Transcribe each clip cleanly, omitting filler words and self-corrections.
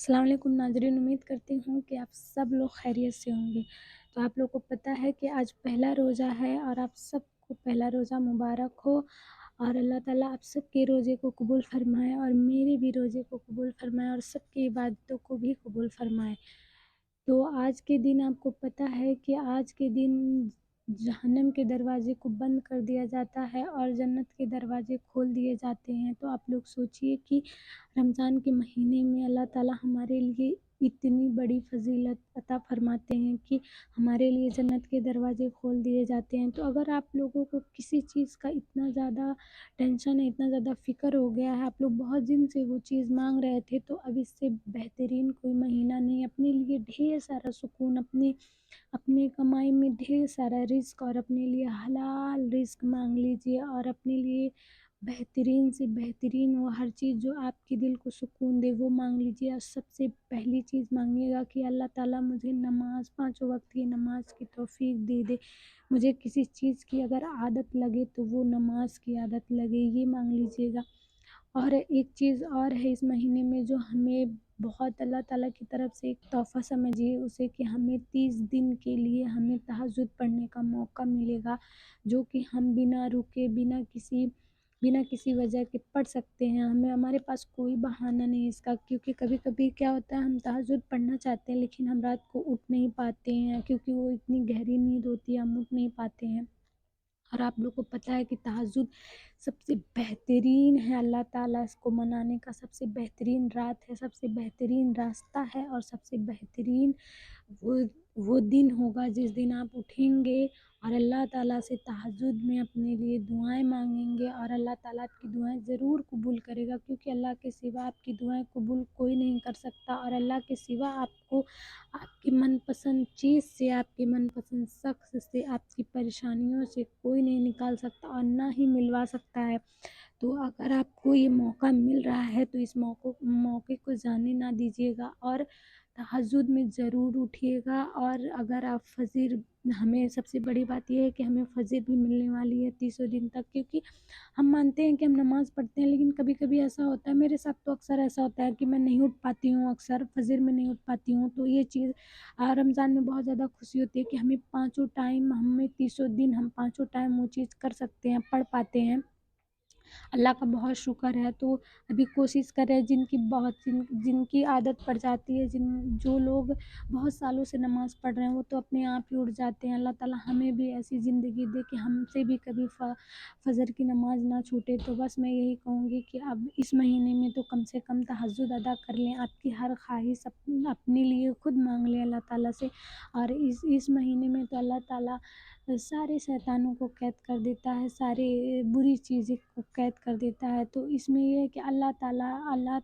السلام علیکم ناظرین، امید کرتی ہوں کہ آپ سب لوگ خیریت سے ہوں گے۔ تو آپ لوگ کو پتہ ہے کہ آج پہلا روزہ ہے اور آپ سب کو پہلا روزہ مبارک ہو، اور اللہ تعالیٰ آپ سب کے روزے کو قبول فرمائے اور میرے بھی روزے کو قبول فرمائے اور سب کی عبادتوں کو بھی قبول فرمائے۔ تو آج کے دن آپ کو پتہ ہے کہ آج کے دن جہنم کے دروازے کو بند کر دیا جاتا ہے اور جنت کے دروازے کھول دیے جاتے ہیں۔ تو آپ لوگ سوچئے کہ رمضان کے مہینے میں اللہ تعالیٰ ہمارے لیے اتنی بڑی فضیلت عطا فرماتے ہیں کہ ہمارے لیے جنت کے دروازے کھول دیے جاتے ہیں۔ تو اگر آپ لوگوں کو کسی چیز کا اتنا زیادہ ٹینشن ہے، اتنا زیادہ فکر ہو گیا ہے، آپ لوگ بہت دن سے وہ چیز مانگ رہے تھے، تو اب اس سے بہترین کوئی مہینہ نہیں۔ اپنے لیے ڈھیر سارا سکون، اپنے کمائی میں ڈھیر سارا رزق اور اپنے لیے حلال رزق مانگ لیجئے، اور اپنے لیے بہترین سے بہترین وہ ہر چیز جو آپ کے دل کو سکون دے وہ مانگ لیجئے۔ اور سب سے پہلی چیز مانگیے گا کہ اللہ تعالیٰ مجھے نماز، 5 وقت کی نماز کی توفیق دے دے۔ مجھے کسی چیز کی اگر عادت لگے تو وہ نماز کی عادت لگے، یہ مانگ لیجئے گا۔ اور ایک چیز اور ہے اس مہینے میں جو ہمیں بہت اللہ تعالیٰ کی طرف سے ایک تحفہ سمجھیے اسے، کہ ہمیں 30 دن کے لیے ہمیں تہجد پڑھنے کا موقع ملے گا، جو کہ ہم بنا رکے، بنا کسی وجہ کے پڑھ سکتے ہیں۔ ہمارے پاس کوئی بہانہ نہیں اس کا، کیونکہ کبھی کبھی کیا ہوتا ہے، ہم تہجد پڑھنا چاہتے ہیں لیکن ہم رات کو اٹھ نہیں پاتے ہیں، کیونکہ وہ اتنی گہری نیند ہوتی ہے، ہم اٹھ نہیں پاتے ہیں۔ اور آپ لوگ کو پتہ ہے کہ تہجد سب سے بہترین ہے، اللہ تعالیٰ اس کو منانے کا سب سے بہترین رات ہے، سب سے بہترین راستہ ہے، اور سب سے بہترین وہ دن ہوگا جس دن آپ اٹھیں گے اور اللہ تعالیٰ سے تہجد میں اپنے لیے دعائیں مانگیں گے، اور اللہ تعالیٰ آپ کی دعائیں ضرور قبول کرے گا، کیونکہ اللہ کے سوا آپ کی دعائیں قبول کوئی نہیں کر سکتا، اور اللہ کے سوا آپ کو آپ کی من پسند چیز سے، آپ کے من پسند شخص سے، آپ کی پریشانیوں سے کوئی نہیں نکال سکتا اور نہ ہی ملوا سکتا ہے۔ تو اگر آپ کو یہ موقع مل رہا ہے تو اس موقع کو جانے نہ دیجیے گا، اور تہجد میں ضرور اٹھیے گا۔ اور اگر آپ فجر، ہمیں سب سے بڑی بات یہ ہے کہ ہمیں فجر بھی ملنے والی ہے 30 دن تک، کیونکہ ہم مانتے ہیں کہ ہم نماز پڑھتے ہیں لیکن کبھی کبھی ایسا ہوتا ہے، میرے ساتھ تو اکثر ایسا ہوتا ہے کہ میں نہیں اٹھ پاتی ہوں، اکثر فجر میں نہیں اٹھ پاتی ہوں۔ تو یہ چیز رمضان میں بہت زیادہ خوشی ہوتی ہے کہ ہمیں 30 دن ہم پانچوں ٹائم وہ چیز کر سکتے ہیں، پڑھ پاتے ہیں۔ اللہ کا بہت شکر ہے۔ تو ابھی کوشش کریں، جن کی عادت پڑ جاتی ہے، جو لوگ بہت سالوں سے نماز پڑھ رہے ہیں وہ تو اپنے آپ ہی اٹھ جاتے ہیں۔ اللہ تعالیٰ ہمیں بھی ایسی زندگی دے کہ ہم سے بھی کبھی فجر کی نماز نہ چھوٹے۔ تو بس میں یہی کہوں گی کہ اب اس مہینے میں تو کم سے کم تہجد ادا کر لیں، آپ کی ہر خواہش اپنے لیے خود مانگ لیں اللہ تعالیٰ سے۔ اور اس مہینے میں تو اللہ تعالیٰ سارے شیطانوں کو قید کر دیتا ہے، سارے بری چیزیں کو قید کر دیتا ہے۔ تو اس میں یہ ہے کہ اللہ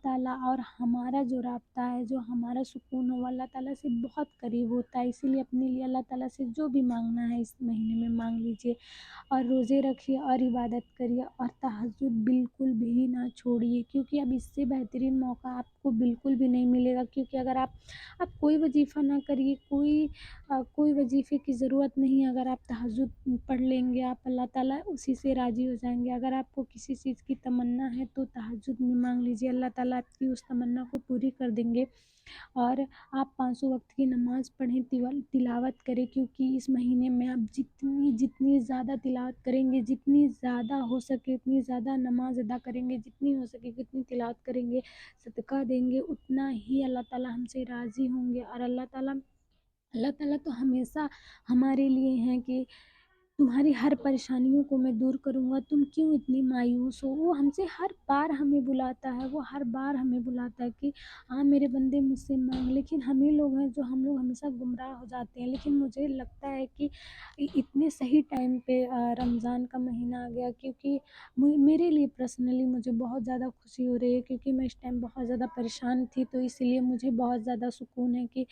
تعالیٰ اور ہمارا جو رابطہ ہے، جو ہمارا سکون ہو، وہ اللہ تعالیٰ سے بہت قریب ہوتا ہے۔ اسی لیے اپنے لیے اللہ تعالیٰ سے جو بھی مانگنا ہے اس مہینے میں مانگ لیجئے، اور روزے رکھیے اور عبادت کریے، اور تہجد بالکل بھی نہ چھوڑیے، کیونکہ اب اس سے بہترین موقع آپ کو بالکل بھی نہیں ملے گا۔ کیونکہ اگر آپ کوئی وظیفہ نہ کریے، کوئی وظیفے کی ضرورت نہیں، اگر آپ تہجد پڑھ لیں گے، آپ اللہ تعالیٰ اسی سے راضی ہو جائیں گے۔ اگر آپ کو کسی چیز کی تمنا ہے تو تہجد میں مانگ لیجئے، اللہ تعالیٰ آپ کی اس تمنا کو پوری کر دیں گے۔ اور آپ 5 وقت کی نماز پڑھیں، تلاوت کریں، کیونکہ اس مہینے میں آپ جتنی زیادہ تلاوت کریں گے، جتنی زیادہ ہو سکے اتنی زیادہ نماز ادا کریں گے، جتنی ہو سکے اتنی تلاوت کریں گے، صدقہ دیں گے، اتنا ہی اللہ تعالیٰ ہم سے راضی ہوں گے۔ اور اللہ تعالیٰ تو ہمیشہ ہمارے لیے ہیں کہ تمہاری ہر پریشانیوں کو میں دور کروں گا، تم کیوں اتنی مایوس ہو۔ وہ ہم سے ہر بار ہمیں بلاتا ہے، وہ ہر بار ہمیں بلاتا ہے کہ ہاں میرے بندے مجھ سے مانگ، لیکن ہم ہی لوگ ہیں جو ہم لوگ ہمیشہ گمراہ ہو جاتے ہیں۔ لیکن مجھے لگتا ہے کہ اتنے صحیح ٹائم پہ رمضان کا مہینہ آ گیا، کیونکہ میرے لیے پرسنلی مجھے بہت زیادہ خوشی ہو رہی ہے، کیونکہ میں اس ٹائم بہت زیادہ پریشان تھی، تو اسی لیے مجھے بہت زیادہ سکون ہے کہ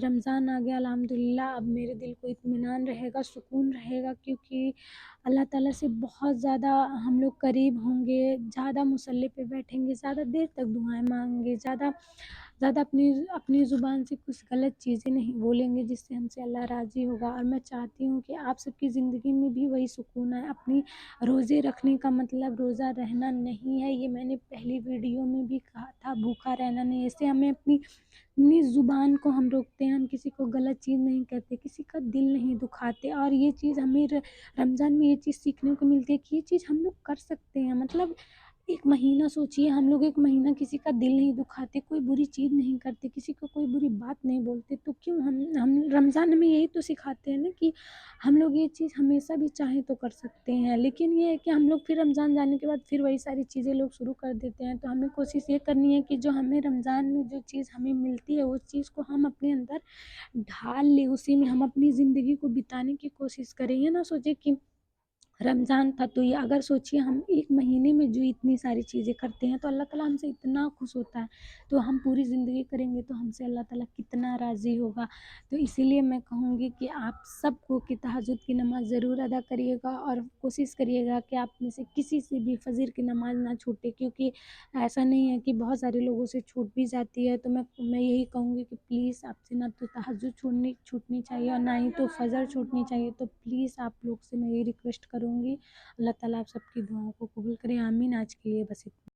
رمضان آ گیا الحمدللہ۔ اب میرے دل کو اطمینان رہے گا، سکون رہے گا، کیونکہ اللہ تعالیٰ سے بہت زیادہ ہم لوگ قریب ہوں گے، زیادہ مصلی پہ بیٹھیں گے، زیادہ دیر تک دعائیں مانگیں گے، زیادہ زیادہ اپنی زبان سے کچھ غلط چیزیں نہیں بولیں گے جس سے ہم سے اللہ راضی ہوگا۔ اور میں چاہتی ہوں کہ آپ سب کی زندگی میں بھی وہی سکون ہے۔ اپنی روزے رکھنے کا مطلب روزہ رہنا نہیں ہے، یہ میں نے پہلی ویڈیو میں بھی کہا تھا، بھوکا رہنا نہیں ہے۔ اس سے ہمیں اپنی زبان کو ہم روکتے ہیں، ہم کسی کو غلط چیز نہیں کہتے، کسی کا دل نہیں دکھاتے۔ اور یہ چیز ہمیں رمضان میں یہ چیز سیکھنے کو ملتی ہے کہ یہ چیز ہم لوگ کر سکتے ہیں۔ مطلب ایک مہینہ سوچیے، ہم لوگ ایک مہینہ کسی کا دل نہیں دکھاتے، کوئی بری چیز نہیں کرتے، کسی کو کوئی بری بات نہیں بولتے، تو کیوں ہم رمضان میں یہی تو سکھاتے ہیں نا کہ ہم لوگ یہ چیز ہمیشہ بھی چاہیں تو کر سکتے ہیں۔ لیکن یہ ہے کہ ہم لوگ پھر رمضان جانے کے بعد پھر وہی ساری چیزیں لوگ شروع کر دیتے ہیں۔ تو ہمیں کوشش یہ کرنی ہے کہ جو ہمیں رمضان میں جو چیز ہمیں ملتی ہے اس چیز کو ہم اپنے اندر ڈھال لیں، اسی میں ہم اپنی زندگی کو بتانے کی کوشش کریں۔ یہ نہ سوچے کہ رمضان تھا تو یہ، اگر سوچیے ہم ایک مہینے میں جو اتنی ساری چیزیں کرتے ہیں تو اللہ تعالیٰ ہم سے اتنا خوش ہوتا ہے، تو ہم پوری زندگی کریں گے تو ہم سے اللہ تعالیٰ کتنا راضی ہوگا۔ تو اسی لیے میں کہوں گی کہ آپ سب کو کہ تہجد کی نماز ضرور ادا کریے گا، اور کوشش کریے گا کہ آپ میں سے کسی سے بھی فجر کی نماز نہ چھوٹے، کیونکہ ایسا نہیں ہے کہ بہت سارے لوگوں سے چھوٹ بھی جاتی ہے۔ تو میں یہی کہوں گی کہ پلیز آپ سے نہ تو تہجد چھوٹنی چاہیے اور نہ ہی تو فجر چھوٹنی چاہیے۔ تو پلیز آپ لوگ سے میں یہ ریکویسٹ کروں گی، اللہ تعالیٰ آپ سب کی دعاؤں کو قبول کرے، آمین۔ آج کے لیے بس اتنا۔